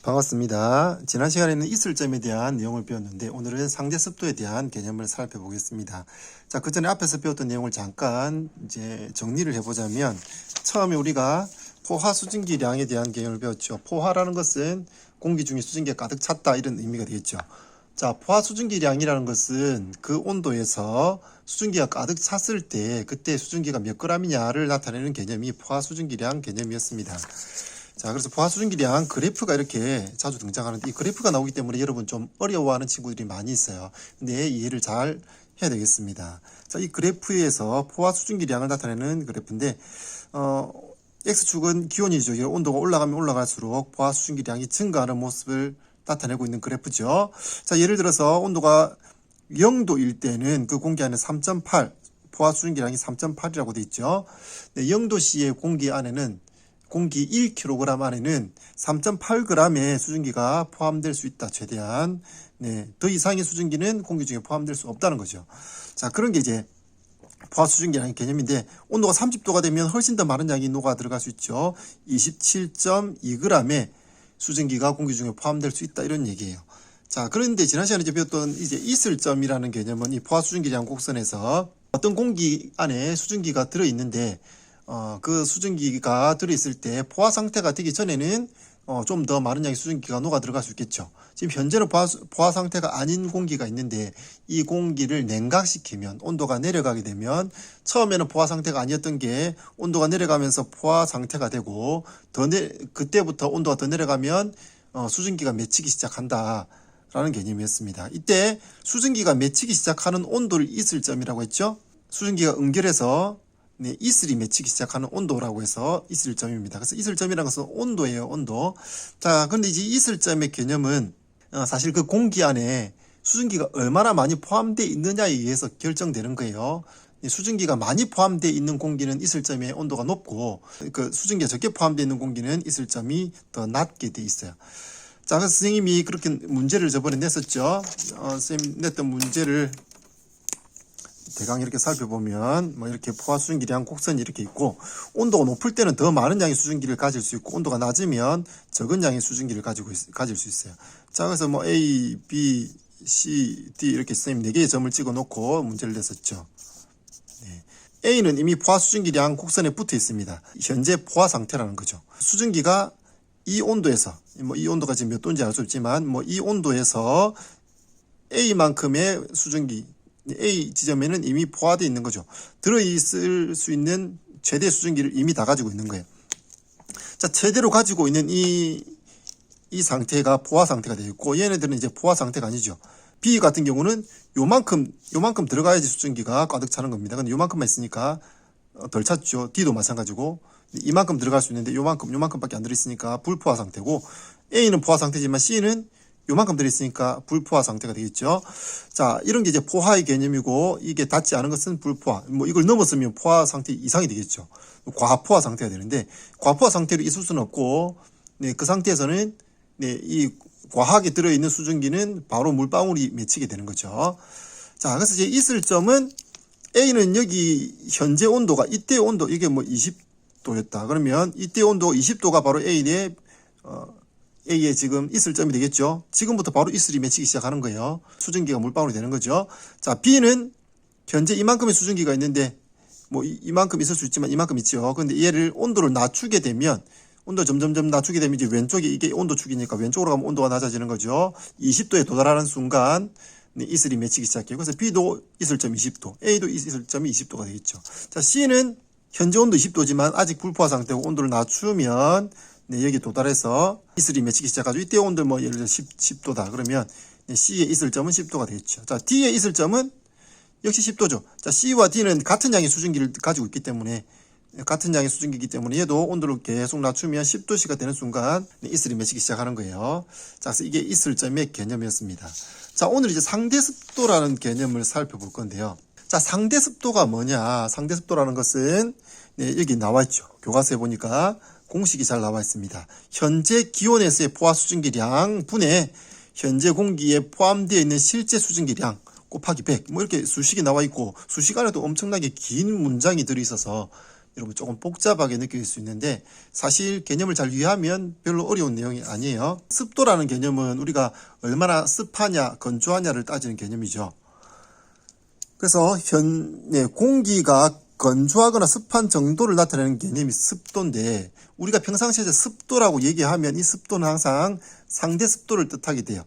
반갑습니다. 지난 시간에는 이슬점에 대한 내용을 배웠는데 오늘은 상대 습도에 대한 개념을 살펴보겠습니다. 자, 그 전에 앞에서 배웠던 내용을 잠깐 이제 정리를 해보자면 처음에 우리가 포화 수증기량에 대한 개념을 배웠죠. 포화라는 것은 공기 중에 수증기가 가득 찼다 이런 의미가 되겠죠. 자, 포화 수증기량이라는 것은 그 온도에서 수증기가 가득 찼을 때 그때 수증기가 몇 g이냐를 나타내는 개념이 포화 수증기량 개념이었습니다. 자, 그래서 포화 수증기량 그래프가 이렇게 자주 등장하는데 이 그래프가 나오기 때문에 여러분 좀 어려워하는 친구들이 많이 있어요. 근데 이해를 잘 해야 되겠습니다. 자, 이 그래프에서 포화 수증기량을 나타내는 그래프인데 X축은 기온이죠. 온도가 올라가면 올라갈수록 포화 수증기량이 증가하는 모습을 나타내고 있는 그래프죠. 자, 예를 들어서 온도가 0도일 때는 그 공기 안에 3.8, 포화 수증기량이 3.8이라고 되어 있죠. 네, 0도씨의 공기 안에는 공기 1kg 안에는 3.8g의 수증기가 포함될 수 있다. 최대한. 네, 더 이상의 수증기는 공기 중에 포함될 수 없다는 거죠. 자, 그런 게 이제 포화 수증기라는 개념인데 온도가 30도가 되면 훨씬 더 많은 양이 녹아 들어갈 수 있죠. 27.2g의 수증기가 공기 중에 포함될 수 있다. 이런 얘기예요. 자, 그런데 지난 시간에 배웠던 이제 이슬점이라는 개념은 이 포화 수증기량 곡선에서 어떤 공기 안에 수증기가 들어 있는데 그 수증기가 들어있을 때 포화 상태가 되기 전에는 좀 더 많은 양의 수증기가 녹아 들어갈 수 있겠죠. 지금 현재는 포화 상태가 아닌 공기가 있는데 이 공기를 냉각시키면 온도가 내려가게 되면 처음에는 포화 상태가 아니었던 게 온도가 내려가면서 포화 상태가 되고 그때부터 온도가 더 내려가면 수증기가 맺히기 시작한다. 라는 개념이었습니다. 이때 수증기가 맺히기 시작하는 온도를 이슬점이라고 했죠. 수증기가 응결해서 네, 이슬이 맺히기 시작하는 온도라고 해서 이슬점입니다. 그래서 이슬점이라는 것은 온도예요, 온도. 자, 그런데 이제 이슬점의 개념은 사실 그 공기 안에 수증기가 얼마나 많이 포함되어 있느냐에 의해서 결정되는 거예요. 수증기가 많이 포함되어 있는 공기는 이슬점의 온도가 높고 그 수증기가 적게 포함되어 있는 공기는 이슬점이 더 낮게 되어 있어요. 자, 그래서 선생님이 그렇게 문제를 저번에 냈었죠. 선생님 냈던 문제를 대강 이렇게 살펴보면 이렇게 포화 수증기량 곡선이 이렇게 있고 온도가 높을 때는 더 많은 양의 수증기를 가질 수 있고 온도가 낮으면 적은 양의 수증기를 가질 수 있어요. 자, 그래서 A, B, C, D 이렇게 선생님 4개의 점을 찍어 놓고 문제를 냈었죠. 네. A는 이미 포화 수증기량 곡선에 붙어 있습니다. 현재 포화 상태라는 거죠. 수증기가 이 온도에서 이 온도가 지금 몇 도인지 알 수 없지만 이 온도에서 A만큼의 수증기 A 지점에는 이미 포화되어 있는 거죠. 들어있을 수 있는 최대 수증기를 이미 다 가지고 있는 거예요. 자, 최대로 가지고 있는 이 상태가 포화 상태가 되어 있고 얘네들은 이제 포화 상태가 아니죠. B 같은 경우는 요만큼 들어가야지 수증기가 가득 차는 겁니다. 근데 요만큼만 있으니까 덜 찼죠. D도 마찬가지고 이만큼 들어갈 수 있는데 요만큼밖에 안 들어있으니까 불포화 상태고 A는 포화 상태지만 C는 요만큼 들어있으니까 불포화 상태가 되겠죠. 자, 이런 게 이제 포화의 개념이고 이게 닿지 않은 것은 불포화. 이걸 넘었으면 포화 상태 이상이 되겠죠. 과포화 상태가 되는데 과포화 상태로 있을 수는 없고 네, 그 상태에서는 네, 이 과하게 들어있는 수증기는 바로 물방울이 맺히게 되는 거죠. 자, 그래서 이제 이슬점은 A는 여기 현재 온도가 이때 온도 이게 20도였다. 그러면 이때 온도 20도가 바로 A의 지금 이슬점이 되겠죠. 지금부터 바로 이슬이 맺히기 시작하는 거예요. 수증기가 물방울이 되는 거죠. 자, B는 현재 이만큼의 수증기가 있는데 이만큼 있을 수 있지만 이만큼 있죠. 그런데 얘를 온도를 낮추게 되면 온도를 점점 낮추게 되면 이제 왼쪽에 이게 온도축이니까 왼쪽으로 가면 온도가 낮아지는 거죠. 20도에 도달하는 순간 이슬이 맺히기 시작해요. 그래서 B도 이슬점 20도, A도 이슬점이 20도가 되겠죠. 자, C는 현재 온도 20도지만 아직 불포화 상태고 온도를 낮추면 네, 여기 도달해서 이슬이 맺히기 시작하죠. 이때 온도 예를 들어 10도다. 그러면 C의 이슬점은 10도가 되겠죠. 자, D의 이슬점은 역시 10도죠. 자, C와 D는 같은 양의 수증기를 가지고 있기 때문에 같은 양의 수증기이기 때문에 얘도 온도를 계속 낮추면 10도씨가 되는 순간 이슬이 맺히기 시작하는 거예요. 자, 그래서 이게 이슬점의 개념이었습니다. 자, 오늘 이제 상대습도라는 개념을 살펴볼 건데요. 자, 상대습도가 뭐냐? 상대습도라는 것은 네, 여기 나와 있죠. 교과서에 보니까 공식이 잘 나와 있습니다. 현재 기온에서의 포화 수증기량 분의 현재 공기에 포함되어 있는 실제 수증기량 곱하기 100 이렇게 수식이 나와 있고 수식 안에도 엄청나게 긴 문장이 들어있어서 여러분 조금 복잡하게 느낄 수 있는데 사실 개념을 잘 이해하면 별로 어려운 내용이 아니에요. 습도라는 개념은 우리가 얼마나 습하냐 건조하냐를 따지는 개념이죠. 그래서 공기가 건조하거나 습한 정도를 나타내는 개념이 습도인데 우리가 평상시에 습도라고 얘기하면 이 습도는 항상 상대 습도를 뜻하게 돼요.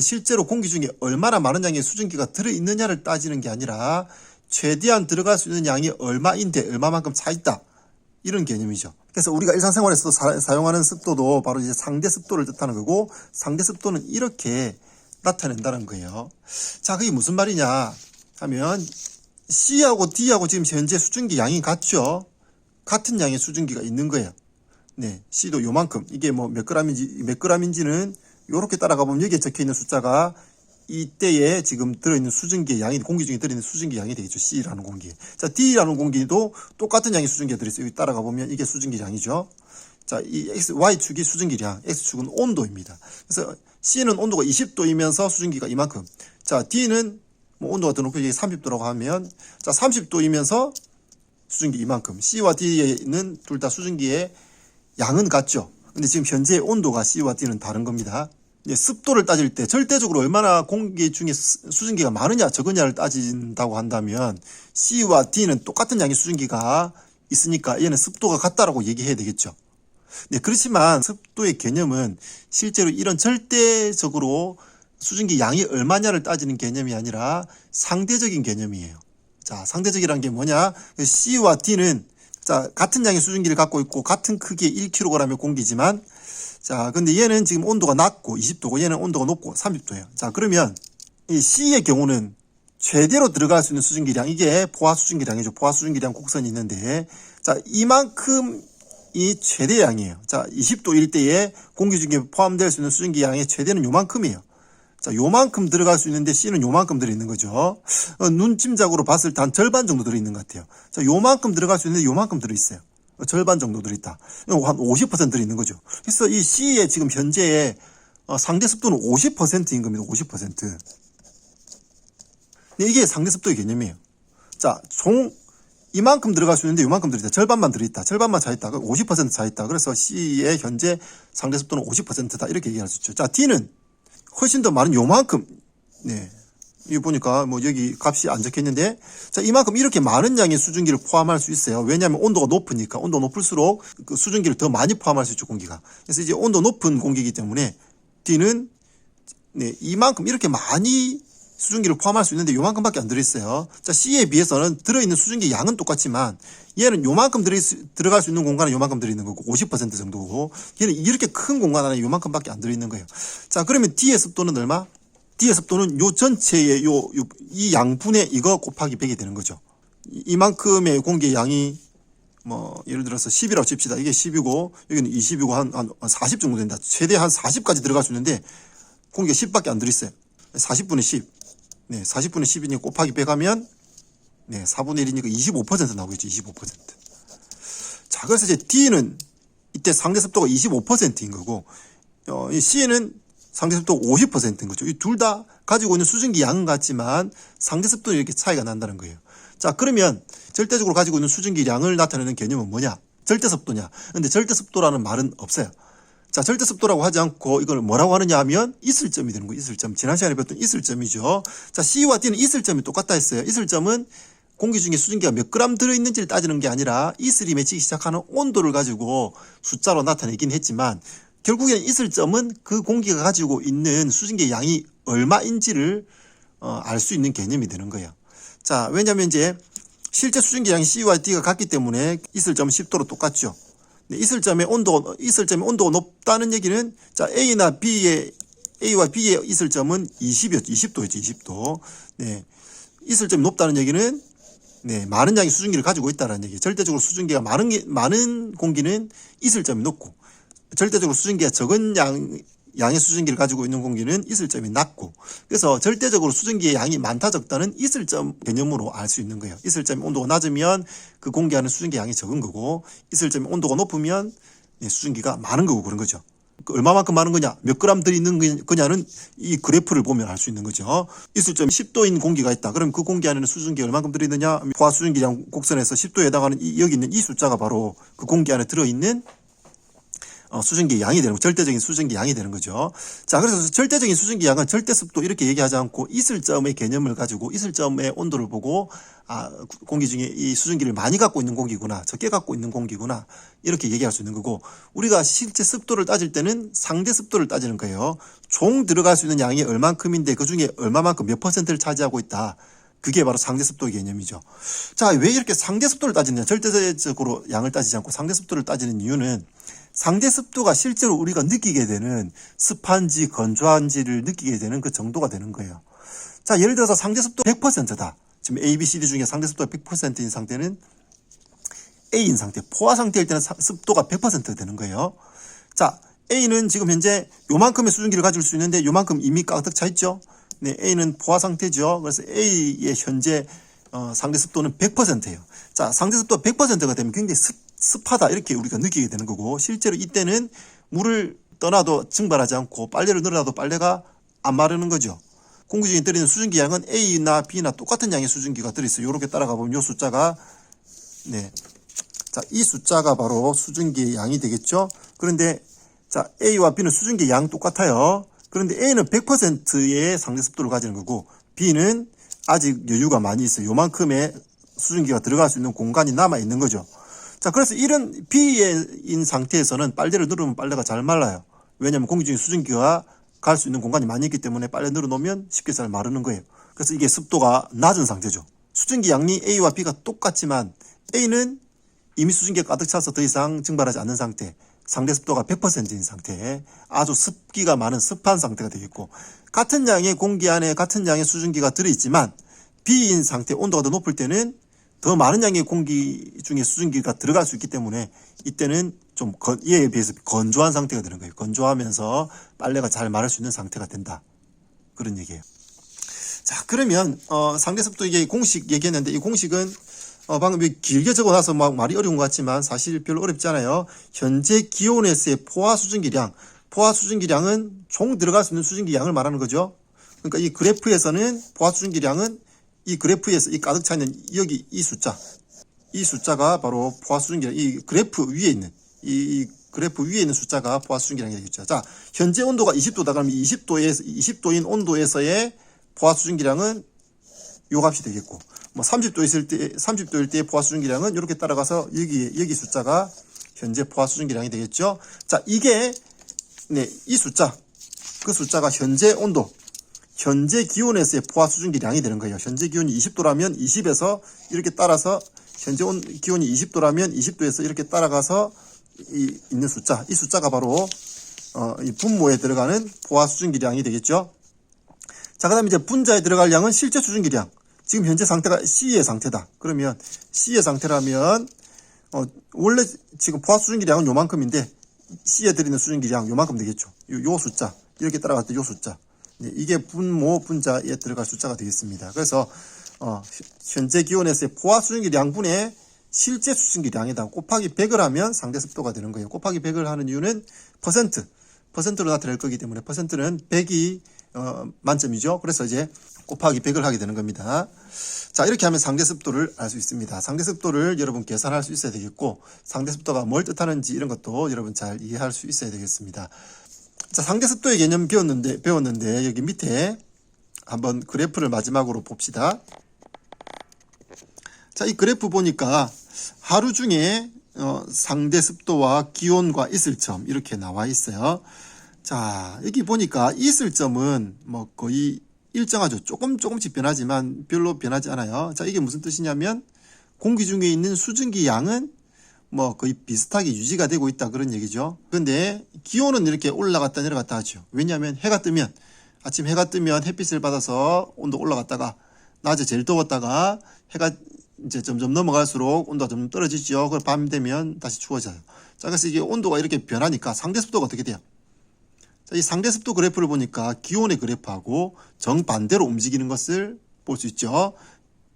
실제로 공기 중에 얼마나 많은 양의 수증기가 들어있느냐를 따지는 게 아니라 최대한 들어갈 수 있는 양이 얼마인데 얼마만큼 차 있다. 이런 개념이죠. 그래서 우리가 일상생활에서도 사용하는 습도도 바로 이제 상대 습도를 뜻하는 거고 상대 습도는 이렇게 나타낸다는 거예요. 자, 그게 무슨 말이냐 하면 C하고 D하고 지금 현재 수증기 양이 같죠. 같은 양의 수증기가 있는 거예요. 네, C도 요만큼. 이게 뭐 몇 g인지는 요렇게 따라가 보면 여기에 적혀 있는 숫자가 이때에 지금 들어있는 수증기의 양이, 공기 중에 들어있는 수증기 양이 되겠죠. C라는 공기. 자, D라는 공기도 똑같은 양의 수증기가 들어있어요. 여기 따라가 보면 이게 수증기 양이죠. 자, 이 Y축이 수증기량, X축은 온도입니다. 그래서 C는 온도가 20도이면서 수증기가 이만큼. 자, D는 뭐 온도가 더 높게 30도라고 하면, 자, 30도이면서 수증기 이만큼. C와 D는 둘 다 수증기의 양은 같죠. 근데 지금 현재 온도가 C와 D는 다른 겁니다. 습도를 따질 때 절대적으로 얼마나 공기 중에 수증기가 많으냐 적으냐를 따진다고 한다면 C와 D는 똑같은 양의 수증기가 있으니까 얘는 습도가 같다라고 얘기해야 되겠죠. 네, 그렇지만 습도의 개념은 실제로 이런 절대적으로 수증기 양이 얼마냐를 따지는 개념이 아니라 상대적인 개념이에요. 자, 상대적이란 게 뭐냐? C와 D는 자, 같은 양의 수증기를 갖고 있고 같은 크기의 1kg의 공기지만 자, 근데 얘는 지금 온도가 낮고 20도고 얘는 온도가 높고 30도예요. 자, 그러면 이 C의 경우는 최대로 들어갈 수 있는 수증기량, 이게 포화 수증기량이죠. 포화 수증기량 곡선이 있는데 자, 이만큼이 최대량이에요. 자, 20도일 때에 공기 중에 포함될 수 있는 수증기 양의 최대는 요만큼이에요. 자, 요만큼 들어갈 수 있는데 C는 요만큼 들어있는 거죠. 눈짐작으로 봤을 때 한 절반 정도 들어있는 것 같아요. 자, 요만큼 들어갈 수 있는데 요만큼 들어있어요. 절반 정도 들어있다. 한 50% 들어있는 거죠. 그래서 이 C의 지금 현재의 상대 습도는 50%인 겁니다. 50%. 이게 상대 습도의 개념이에요. 자, 이만큼 들어갈 수 있는데 요만큼 들어있다. 절반만 들어있다. 절반만 차있다. 50% 차있다. 그래서 C의 현재 상대 습도는 50%다. 이렇게 얘기할 수 있죠. 자, D는 훨씬 더 많은 요만큼. 네. 이거 보니까 뭐 여기 값이 안 적혀 있는데 자, 이만큼 이렇게 많은 양의 수증기를 포함할 수 있어요. 왜냐하면 온도가 높으니까. 온도 높을수록 그 수증기를 더 많이 포함할 수 있죠, 공기가. 그래서 이제 온도 높은 공기이기 때문에 D는 네, 이만큼 이렇게 많이 수증기를 포함할 수 있는데 요만큼밖에 안 들어있어요. 자, C에 비해서는 들어있는 수증기 양은 똑같지만 얘는 요만큼 들어갈 수 있는 공간은 요만큼 들어있는 거고 50% 정도고 얘는 이렇게 큰 공간 안에 요만큼밖에 안 들어있는 거예요. 자, 그러면 D의 습도는 얼마? D의 습도는 요 전체의 이 양분의 이거 곱하기 100이 되는 거죠. 이만큼의 공기의 양이 뭐 예를 들어서 10이라고 칩시다. 이게 10이고 여기는 20이고 한 40 정도 된다. 최대 한 40까지 들어갈 수 있는데 공기가 10밖에 안 들어있어요. 40분의 10. 네, 40분의 10이니까 곱하기 100 하면 네, 4분의 1이니까 25% 나오겠죠. 25%. 자, 그래서 이제 D는 이때 상대 습도가 25%인 거고 이 C는 상대 습도가 50%인 거죠. 이 둘 다 가지고 있는 수증기 양은 같지만 상대 습도는 이렇게 차이가 난다는 거예요. 자, 그러면 절대적으로 가지고 있는 수증기 양을 나타내는 개념은 뭐냐? 절대 습도냐? 근데 절대 습도라는 말은 없어요. 자, 절대 습도라고 하지 않고 이걸 뭐라고 하느냐 하면 이슬점이 되는 거예요. 이슬점. 지난 시간에 배웠던 이슬점이죠. 자, C와 D는 이슬점이 똑같다 했어요. 이슬점은 공기 중에 수증기가 몇 그램 들어있는지를 따지는 게 아니라 이슬이 맺히기 시작하는 온도를 가지고 숫자로 나타내긴 했지만 결국에는 이슬점은 그 공기가 가지고 있는 수증기의 양이 얼마인지를 알 수 있는 개념이 되는 거예요. 자, 왜냐하면 이제 실제 수증기 양이 C와 D가 같기 때문에 이슬점은 10도로 똑같죠. 네, 이슬점의 온도가 높다는 얘기는 자, A와 B의 이슬점은 20도였죠. 20도. 네. 이슬점이 높다는 얘기는 네, 많은 양의 수증기를 가지고 있다는 얘기예요. 절대적으로 수증기가 많은 공기는 이슬점이 높고 절대적으로 수증기가 적은 양의 수증기를 가지고 있는 공기는 이슬점이 낮고 그래서 절대적으로 수증기의 양이 많다 적다는 이슬점 개념으로 알 수 있는 거예요. 이슬점이 온도가 낮으면 그 공기 안에 수증기 양이 적은 거고 이슬점이 온도가 높으면 수증기가 많은 거고 그런 거죠. 얼마만큼 많은 거냐, 몇 그램 들어있는 거냐는 이 그래프를 보면 알 수 있는 거죠. 이술점 10도인 공기가 있다. 그럼 그 공기 안에는 수증기가 얼마만큼 들어있느냐, 포화 수증기량 곡선에서 10도에 해당하는 여기 있는 이 숫자가 바로 그 공기 안에 들어있는 수증기 양이 되는, 절대적인 수증기 양이 되는 거죠. 자, 그래서 절대적인 수증기 양은 절대 습도 이렇게 얘기하지 않고 이슬점의 개념을 가지고 이슬점의 온도를 보고 공기 중에 이 수증기를 많이 갖고 있는 공기구나, 적게 갖고 있는 공기구나, 이렇게 얘기할 수 있는 거고, 우리가 실제 습도를 따질 때는 상대 습도를 따지는 거예요. 총 들어갈 수 있는 양이 얼만큼인데 그 중에 얼마만큼 몇 퍼센트를 차지하고 있다. 그게 바로 상대습도 개념이죠. 자, 왜 이렇게 상대습도를 따지느냐, 절대적으로 양을 따지지 않고 상대습도를 따지는 이유는 상대습도가 실제로 우리가 느끼게 되는 습한지 건조한지를 느끼게 되는 그 정도가 되는 거예요. 자, 예를 들어서 상대습도 100%다. 지금 A, B, C, D 중에 상대습도가 100%인 상태는 A인 상태, 포화 상태일 때는 습도가 100% 되는 거예요. 자, A는 지금 현재 요만큼의 수증기를 가질 수 있는데 요만큼 이미 가득 차 있죠. 네, A는 포화 상태죠. 그래서 A의 현재 상대습도는 100%예요. 자, 상대습도가 100%가 되면 굉장히 습하다, 이렇게 우리가 느끼게 되는 거고, 실제로 이때는 물을 떠나도 증발하지 않고 빨래를 늘어놔도 빨래가 안 마르는 거죠. 공기 중에 들어있는 수증기 양은 A나 B나 똑같은 양의 수증기가 들어있어요. 이렇게 따라가 보면 이 숫자가, 네, 자, 이 숫자가 바로 수증기의 양이 되겠죠. 그런데 자, A와 B는 수증기 양 똑같아요. 그런데 A는 100%의 상대습도를 가지는 거고, B는 아직 여유가 많이 있어요. 요만큼의 수증기가 들어갈 수 있는 공간이 남아 있는 거죠. 자, 그래서 이런 B인 상태에서는 빨래를 누르면 빨래가 잘 말라요. 왜냐하면 공기 중에 수증기가 갈 수 있는 공간이 많이 있기 때문에 빨래 늘어놓으면 쉽게 잘 마르는 거예요. 그래서 이게 습도가 낮은 상태죠. 수증기 양이 A와 B가 똑같지만 A는 이미 수증기가 가득 차서 더 이상 증발하지 않는 상태, 상대 습도가 100%인 상태에 아주 습기가 많은 습한 상태가 되겠고, 같은 양의 공기 안에 같은 양의 수증기가 들어있지만 B인 상태, 온도가 더 높을 때는 더 많은 양의 공기 중에 수증기가 들어갈 수 있기 때문에 이때는 좀 얘에 비해서 건조한 상태가 되는 거예요. 건조하면서 빨래가 잘 마를 수 있는 상태가 된다, 그런 얘기예요. 자, 그러면 상대습도 이게 공식 얘기했는데, 이 공식은 방금 길게 적어놔서 막 말이 어려운 것 같지만 사실 별로 어렵지 않아요. 현재 기온에서의 포화 수증기량은 총 들어갈 수 있는 수증기 양을 말하는 거죠. 그러니까 이 그래프에서는 포화 수증기량은 이 그래프에서 이 가득 차 있는 여기 이 숫자가 바로 포화 수증기량, 이 그래프 위에 있는 이 그래프 위에 있는 숫자가 포화 수증기량이 되겠죠. 자, 현재 온도가 20도다. 그러면 20도인 온도에서의 포화 수증기량은 요 값이 되겠고, 뭐 30도일 때의 포화 수증기량은 이렇게 따라가서 여기 숫자가 현재 포화 수증기량이 되겠죠. 자, 이게 네, 이 숫자, 그 숫자가 현재 온도, 현재 기온에서의 포화 수증기량이 되는 거예요. 현재 기온이 20도라면 20에서 이렇게 따라서, 현재 기온이 20도라면 20도에서 이렇게 따라가서 있는 숫자, 이 숫자가 바로 이 분모에 들어가는 포화 수증기량이 되겠죠. 자, 그 다음에 이제 분자에 들어갈 양은 실제 수증기량. 지금 현재 상태가 C의 상태다. 그러면 C의 상태라면 원래 지금 포화 수증기량은 요만큼인데 C에 들어있는 수증기량 요만큼 되겠죠. 요 숫자, 이렇게 따라갈 때 요 숫자, 네, 이게 분모 분자에 들어갈 숫자가 되겠습니다. 그래서 현재 기온에서의 포화 수증기량분의 실제 수증기량이다 곱하기 100을 하면 상대습도가 되는 거예요. 곱하기 100을 하는 이유는 퍼센트로 나타낼 거기 때문에 퍼센트는 100이 만점이죠. 그래서 이제 곱하기 100을 하게 되는 겁니다. 자, 이렇게 하면 상대습도를 알 수 있습니다. 상대습도를 여러분 계산할 수 있어야 되겠고, 상대습도가 뭘 뜻하는지 이런 것도 여러분 잘 이해할 수 있어야 되겠습니다. 자, 상대습도의 개념 배웠는데 여기 밑에 한번 그래프를 마지막으로 봅시다. 자, 이 그래프 보니까 하루 중에 상대습도와 기온과 이슬점 이렇게 나와 있어요. 자, 여기 보니까 이슬점은 뭐 거의 일정하죠. 조금씩 변하지만 별로 변하지 않아요. 자, 이게 무슨 뜻이냐면 공기 중에 있는 수증기 양은 뭐 거의 비슷하게 유지가 되고 있다, 그런 얘기죠. 그런데 기온은 이렇게 올라갔다 내려갔다 하죠. 왜냐하면 아침 해가 뜨면 햇빛을 받아서 온도 올라갔다가 낮에 제일 더웠다가 해가 이제 점점 넘어갈수록 온도가 점점 떨어지죠. 그걸 밤 되면 다시 추워져요. 자, 그래서 이게 온도가 이렇게 변하니까 상대습도가 어떻게 돼요? 자, 이 상대습도 그래프를 보니까 기온의 그래프하고 정반대로 움직이는 것을 볼 수 있죠.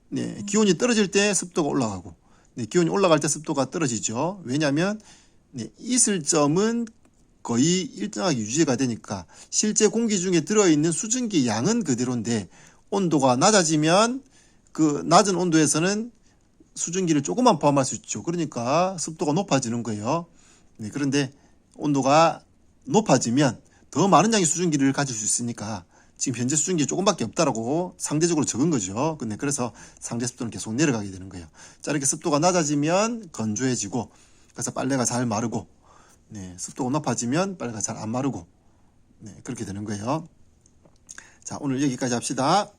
네, 기온이 떨어질 때 습도가 올라가고, 네, 기온이 올라갈 때 습도가 떨어지죠. 왜냐하면 네, 이슬점은 거의 일정하게 유지가 되니까 실제 공기 중에 들어있는 수증기 양은 그대로인데 온도가 낮아지면 그 낮은 온도에서는 수증기를 조금만 포함할 수 있죠. 그러니까 습도가 높아지는 거예요. 네, 그런데 온도가 높아지면 더 많은 양의 수증기를 가질 수 있으니까 지금 현재 수증기 조금밖에 없다라고 상대적으로 적은 거죠. 근데 그래서 상대 습도는 계속 내려가게 되는 거예요. 자, 이렇게 습도가 낮아지면 건조해지고 그래서 빨래가 잘 마르고, 네, 습도가 높아지면 빨래가 잘 안 마르고, 네, 그렇게 되는 거예요. 자, 오늘 여기까지 합시다.